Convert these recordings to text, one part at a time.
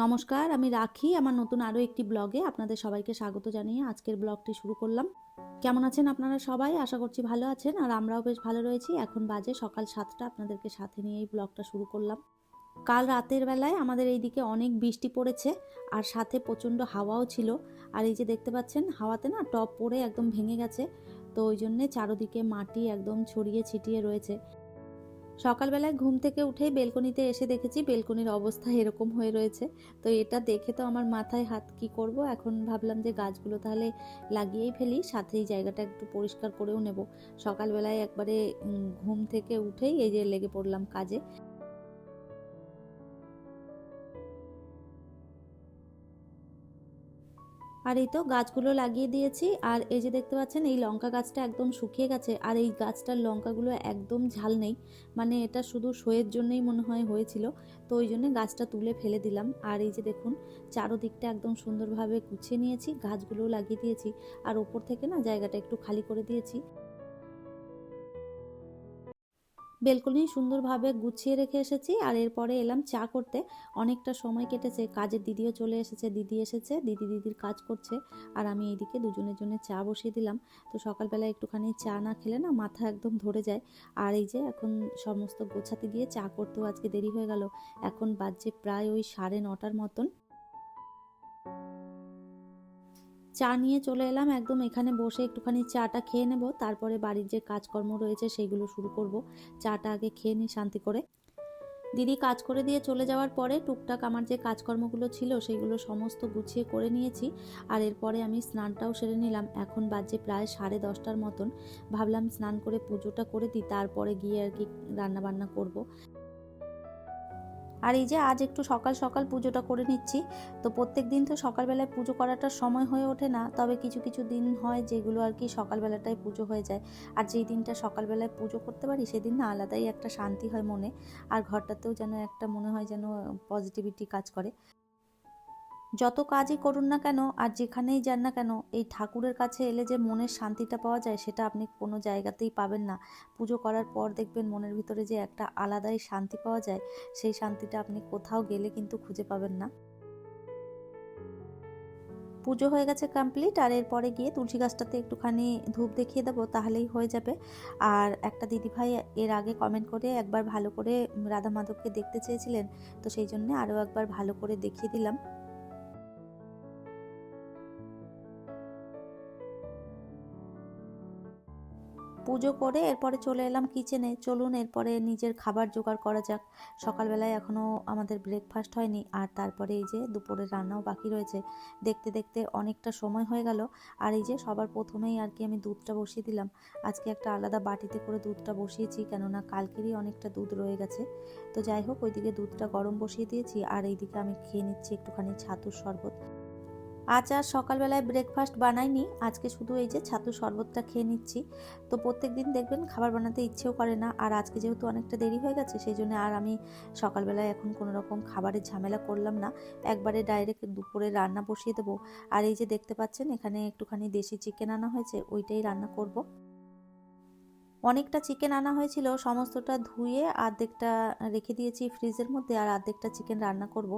নমস্কার, আমি রাখি। আমার নতুন আরও একটি ব্লগে আপনাদের সবাইকে স্বাগত জানিয়ে আজকের ব্লগটি শুরু করলাম। কেমন আছেন আপনারা সবাই? আশা করছি ভালো আছেন, আর আমরাও বেশ ভালো রয়েছি। এখন বাজে সকাল 7টা, আপনাদেরকে সাথে নিয়ে এই ব্লগটা শুরু করলাম। কাল রাতের বেলায় আমাদের এইদিকে অনেক বৃষ্টি পড়েছে, আর সাথে প্রচণ্ড হাওয়াও ছিল। আর এই যে দেখতে পাচ্ছেন, হাওয়াতে না টব পড়ে একদম ভেঙে গেছে, তো ওই জন্যে চারোদিকে মাটি একদম ছড়িয়ে ছিটিয়ে রয়েছে। সকালবেলায় ঘুম থেকে উঠেই বেলকনিতে এসে দেখেছি বেলকনির অবস্থা এরকম হয়ে রয়েছে। তো এটা দেখে তো আমার মাথায় হাত, কি করব এখন। ভাবলাম যে গাছগুলো তাহলে লাগিয়েই ফেলি, সাথে এই জায়গাটা একটু পরিষ্কার করেও নেব। সকালবেলায় একবারে ঘুম থেকে উঠেই এই যে লেগে পড়লাম কাজে। আর এই তো গাছগুলো লাগিয়ে দিয়েছি। আর এই যে দেখতে পাচ্ছেন, এই লঙ্কা গাছটা একদম শুকিয়ে গেছে, আর এই গাছটার লঙ্কাগুলো একদম ঝাল নেই, মানে এটা শুধু শোয়ের জন্যই মনে হয় হয়েছিল। তো ওই জন্য গাছটা তুলে ফেলে দিলাম। আর এই যে দেখুন, চারোদিকটা একদম সুন্দরভাবে গুছিয়ে নিয়েছি, গাছগুলোও লাগিয়ে দিয়েছি, আর ওপর থেকে না জায়গাটা একটু খালি করে দিয়েছি। বেলকনি সুন্দরভাবে গুছিয়ে রেখে এসেছি। আর এরপরে এলাম চা করতে। অনেকটা সময় কেটেছে, কাজের দিদিও চলে এসেছে, দিদির কাজ করছে, আর আমি এইদিকে দুজনের জন্য চা বসিয়ে দিলাম। তো সকালবেলা একটুখানি চা না খেলে না মাথা একদম ধরে যায়। আর এই যে এখন সমস্ত গোছাতে গিয়ে চা করতেও আজকে দেরি হয়ে গেল। এখন বাজছে প্রায় ওই 9:30 মতন। চা নিয়ে চলে এলাম একদম এখানে বসে, একটুখানি চাটা খেয়ে নেব, তারপরে বাড়ির যে কাজকর্ম রয়েছে সেইগুলো শুরু করব। চাটা আগে খেয়ে নিই শান্তি করে। দিদি কাজ করে দিয়ে চলে যাওয়ার পরে টুকটাক আমার যে কাজকর্মগুলো ছিল সেইগুলো সমস্ত গুছিয়ে করে নিয়েছি। আর এরপরে আমি স্নানটাও সেরে নিলাম। এখন বাজে প্রায় 10:30 মতন। ভাবলাম স্নান করে পুজোটা করে দিই, তারপরে গিয়ে আর কি রান্না বান্না করব। আর এই যে আজ একটু সকাল সকাল পুজোটা করে নিচ্ছি। তো প্রত্যেক দিন তো সকালবেলায় পুজো করাটা সময় হয়ে ওঠে না, তবে কিছু কিছু দিন হয় যেগুলো আর কি সকালবেলাটাই পুজো হয়ে যায়। আর যেই দিনটা সকালবেলায় পুজো করতে পারি সেদিন না আলাদাই একটা শান্তি হয় মনে। আর ঘরটাতেও যেন একটা মনে হয় যেন পজিটিভিটি কাজ করে। যত কাজই করুন না কেন আর যেখানেই যান না কেন, এই ঠাকুরের কাছে এলে যে মনের শান্তিটা পাওয়া যায় সেটা আপনি কোনো জায়গাতেই পাবেন না। পুজো করার পর দেখবেন মনের ভিতরে যে একটা আলাদাই শান্তি পাওয়া যায়, সেই শান্তিটা আপনি কোথাও গেলে কিন্তু খুঁজে পাবেন না। পুজো হয়ে গেছে কমপ্লিট, আর এরপরে গিয়ে তুলসী গাছটাতে একটুখানি ধূপ দেখিয়ে দেবো, তাহলেই হয়ে যাবে। আর একটা দিদিভাই এর আগে কমেন্ট করে একবার ভালো করে রাধা মাধবকে দেখতে চেয়েছিলেন, তো সেই জন্য আরও একবার ভালো করে দেখিয়ে দিলাম। পুজো করে এরপরে চলে এলাম কিচেনে। চলুন এরপরে নিজের খাবার জোগাড় করা যাক। সকালবেলায় এখনও আমাদের ব্রেকফাস্ট হয়নি, আর তারপরে এই যে দুপুরের রান্নাও বাকি রয়েছে। দেখতে দেখতে অনেকটা সময় হয়ে গেল। আর এই যে সবার প্রথমেই আর কি আমি দুধটা বসিয়ে দিলাম। আজকে একটা আলাদা বাটিতে করে দুধটা বসিয়েছি, কেননা কালকেরই অনেকটা দুধ রয়ে গেছে। তো যাই হোক, ওইদিকে দুধটা গরম বসিয়ে দিয়েছি, আর এইদিকে আমি খেয়ে নিচ্ছি একটুখানি ছাতুর শরবত। আজ আর সকালবেলায় ব্রেকফাস্ট বানাইনি, আজকে শুধু এই যে ছাতুর শরবতটা খেয়ে নিচ্ছি। তো প্রত্যেক দিন দেখবেন খাবার বানাতে ইচ্ছেও করে না, আর আজকে যেহেতু অনেকটা দেরি হয়ে গেছে সেই জন্য আর আমি সকালবেলায় এখন কোনো রকম খাবারের ঝামেলা করলাম না। একবারে ডাইরেক্ট দুপুরে রান্না বসিয়ে দেবো। আর এই যে দেখতে পাচ্ছেন এখানে একটুখানি দেশি চিকেন আনা হয়েছে, ওইটাই রান্না করব। অনেকটা চিকেন আনা হয়েছিল, সমস্তটা ধুয়ে অর্ধেকটা রেখে দিয়েছি ফ্রিজের মধ্যে, আর অর্ধেকটা চিকেন রান্না করব।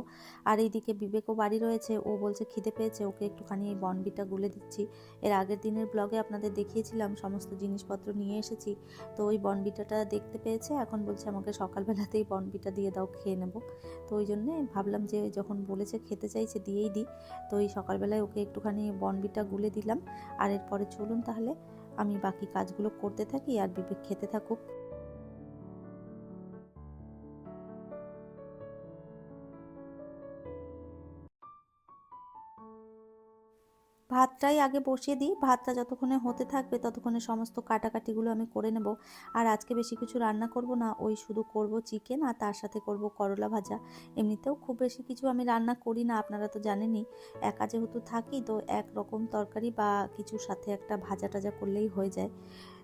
আর এইদিকে বিবেকও বাড়ি রয়েছে, ও বলছে খিদে পেয়েছে, ওকে একটুখানি এই বনবিটা গুলে দিচ্ছি। এর আগের দিনের ব্লগে আপনাদের দেখিয়েছিলাম সমস্ত জিনিসপত্র নিয়ে এসেছি। তো ওই বনবিটাটা দেখতে পেয়েছে, এখন বলছে আমাকে সকালবেলাতেই বনবিটা দিয়ে দাও, খেয়ে নেব। তো ওই জন্যে ভাবলাম যে যখন বলেছে খেতে চাইছে দিয়েই দিই। তো এই সকালবেলায় ওকে একটুখানি বনবিটা গুলে দিলাম। আর এরপরে চলুন তাহলে আমি বাকি কাজগুলো করতে থাকি, আর বিবেক খেতে থাকুক। ভাতটাই আগে বসিয়ে দিই, ভাতটা যতক্ষণে হতে থাকবে ততক্ষণে সমস্ত কাটাকাটিগুলো আমি করে নেব। আর আজকে বেশি কিছু রান্না করব না, ওই শুধু করব চিকেন, আর তার সাথে করব করলা ভাজা। এমনিতেও খুব বেশি কিছু আমি রান্না করি না, আপনারা তো জানেনই। একা যেহেতু থাকি, তো এক রকম তরকারি বা কিছুর সাথে একটা ভাজা টাজা করলেই হয়ে যায়।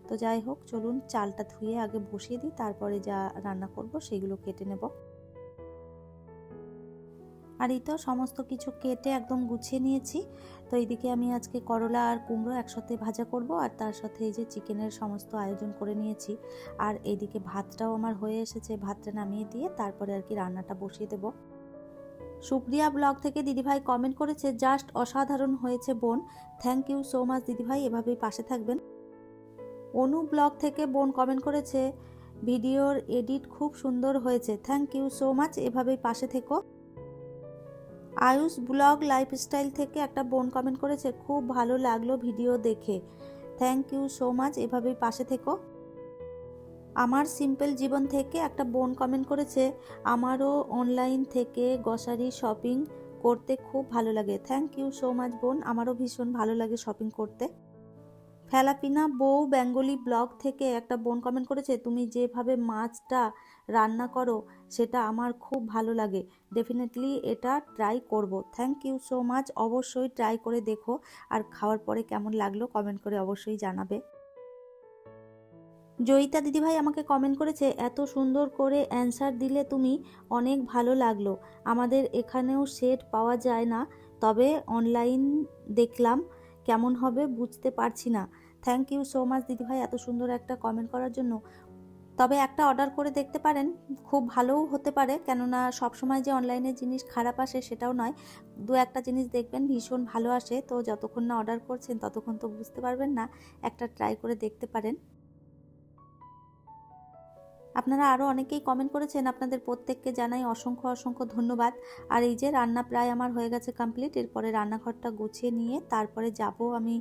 তো যাই হোক, চলুন চালটা ধুয়ে আগে বসিয়ে দিই, তারপরে যা রান্না করব সেগুলো কেটে নেব। আর এই তো সমস্ত কিছু কেটে একদম গুছিয়ে নিয়েছি। তো এইদিকে আমি আজকে করলা আর কুমড়ো একসাথে ভাজা করব, আর তার সাথে এই যে চিকেনের সমস্ত আয়োজন করে নিয়েছি। আর এইদিকে ভাতটাও আমার হয়ে এসেছে, ভাতটা নামিয়ে দিয়ে তারপরে আর কি রান্নাটা বসিয়ে দেবো। সুপ্রিয়া ব্লগ থেকে দিদিভাই কমেন্ট করেছে, জাস্ট অসাধারণ হয়েছে বোন। থ্যাংক ইউ সো মাচ দিদিভাই, এভাবেই পাশে থাকবেন। অনু ব্লগ থেকে বোন কমেন্ট করেছে, ভিডিওর এডিট খুব সুন্দর হয়েছে। থ্যাংক ইউ সো মাচ, এভাবেই পাশে থেকো। আয়ুষ ব্লগ লাইফস্টাইল থেকে একটা বোন কমেন্ট করেছে, খুব ভালো লাগলো ভিডিও দেখে। থ্যাংক ইউ সো মাচ, এভাবেই পাশে থেকো। আমার সিম্পল জীবন থেকে একটা বোন কমেন্ট করেছে, আমারও অনলাইন থেকে গ্রসারি শপিং করতে খুব ভালো লাগে। থ্যাংক ইউ সো মাচ বোন, আমারও ভীষণ ভালো লাগে শপিং করতে। ফেলাপিনা বউ বেঙ্গলি ব্লগ থেকে একটা বোন কমেন্ট করেছে, তুমি যেভাবে মাছটা রান্না করো সেটা আমার খুব ভালো লাগে, ডেফিনেটলি এটা ট্রাই করব। থ্যাংক ইউ সো মাচ, অবশ্যই ট্রাই করে দেখো, আর খাওয়ার পরে কেমন লাগলো কমেন্ট করে অবশ্যই জানাবে। জয়িতা দিদিভাই আমাকে কমেন্ট করেছে, এত সুন্দর করে অ্যান্সার দিলে তুমি, অনেক ভালো লাগলো। আমাদের এখানেও সেট পাওয়া যায় না, তবে অনলাইন দেখলাম, কেমন হবে বুঝতে পারছি না। থ্যাংক ইউ সো মাচ দিদিভাই এত সুন্দর একটা কমেন্ট করার জন্য। তবে একটা অর্ডার করে দেখতে পারেন, খুব ভালোও হতে পারে, কেননা সবসময় যে অনলাইনে জিনিস খারাপ আসে সেটাও নয়। দু একটা জিনিস দেখবেন ভীষণ ভালো আসে, তো যতক্ষণ না অর্ডার করছেন ততক্ষণ তো বুঝতে পারবেন না, একটা ট্রাই করে দেখতে পারেন। আপনারা আরও অনেকেই কমেন্ট করেছেন, আপনাদের প্রত্যেককে জানাই অসংখ্য অসংখ্য ধন্যবাদ। আর এই যে রান্না প্রায় আমার হয়ে গেছে কমপ্লিট, এরপরে রান্নাঘরটা গুছিয়ে নিয়ে তারপরে যাব আমি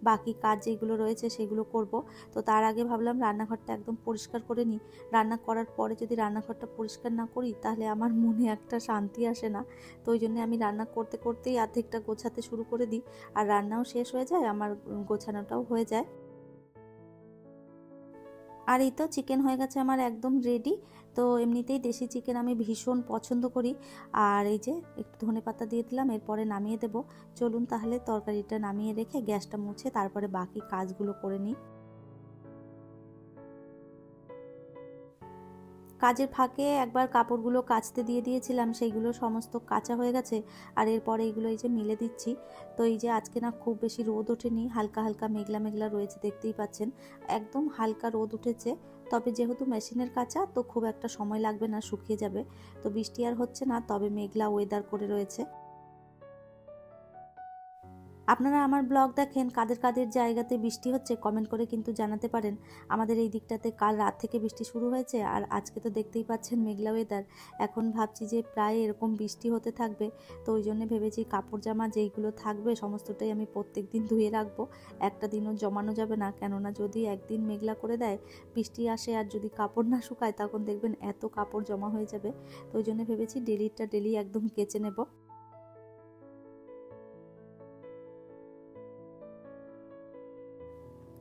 বাকি কাজ যেগুলো রয়েছে সেগুলো করব। তো তার আগে ভাবলাম রান্নাঘরটা একদম পরিষ্কার করে নিই। রান্না করার পরে যদি রান্নাঘরটা পরিষ্কার না করি তাহলে আমার মনে একটা শান্তি আসে না। তো ওই জন্য আমি রান্না করতে করতেই অর্ধেকটা গোছাতে শুরু করে দিই, আর রান্নাও শেষ হয়ে যায়, আমার গোছানোটাও হয়ে যায়। আর এই তো চিকেন হয়ে গেছে আমার একদম রেডি। তো এমনিতেই দেশি চিকেন আমি ভীষণ পছন্দ করি। আর এই যে একটু ধনেপাতা দিয়ে দিলাম, এরপরে নামিয়ে দেব। চলুন তাহলে তরকারিটা নামিয়ে রেখে গ্যাসটা মুছে তারপরে বাকি কাজগুলো করে নিই। কাজের ফাঁকে একবার কাপড়গুলো কাচতে দিয়ে দিয়েছিলাম, সেইগুলো সমস্ত কাচা হয়ে গেছে। আর এরপরে এইগুলো এই যে মিলে দিচ্ছি। তো এই যে আজকে না খুব বেশি রোদ ওঠেনি, হালকা হালকা মেঘলা মেঘলা রয়েছে, দেখতেই পাচ্ছেন একদম হালকা রোদ উঠেছে। তবে যেহেতু মেশিনের কাঁচা, তো খুব একটা সময় লাগবে না, শুকিয়ে যাবে। তো বৃষ্টি আর হচ্ছে না, তবে মেঘলা ওয়েদার করে রয়েছে। আপনারা আমার ব্লগ দেখেন, কাদের কাদের জায়গাতে বৃষ্টি হচ্ছে কমেন্ট করে কিন্তু জানাতে পারেন। আমাদের এই দিকটাতে কাল রাত থেকে বৃষ্টি শুরু হয়েছে, আর আজকে তো দেখতেই পাচ্ছেন মেঘলা ওয়েদার। এখন ভাবছি যে প্রায় এরকম বৃষ্টি হতে থাকবে, তো ওই জন্য ভেবেছি কাপড় জামা যেইগুলো থাকবে সমস্তটাই আমি প্রত্যেক দিন ধুয়ে রাখবো। একটা দিনও জমানো যাবে না, কেননা যদি একদিন মেঘলা করে দেয়, বৃষ্টি আসে, আর যদি কাপড় না শুকায় তখন দেখবেন এত কাপড় জমা হয়ে যাবে। তো ওই জন্য ভেবেছি ডেলিটা ডেলি একদম কেচে নেব।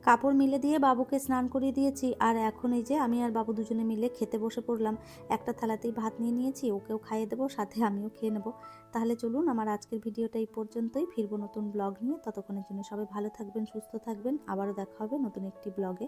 কাপড় মিলে দিয়ে বাবুকে স্নান করিয়ে দিয়েছি, আর এখন এই যে আমি আর বাবু দুজনে মিলে খেতে বসে পড়লাম। একটা থালাতেই ভাত নিয়ে নিয়েছি, ওকেও খাইয়ে দেবো, সাথে আমিও খেয়ে নেব। তাহলে চলুন, আমার আজকের ভিডিওটা এই পর্যন্তই। ফিরবো নতুন ব্লগ নিয়ে, ততক্ষণের জন্য সবাই ভালো থাকবেন, সুস্থ থাকবেন। আবারও দেখা হবে নতুন একটি ব্লগে।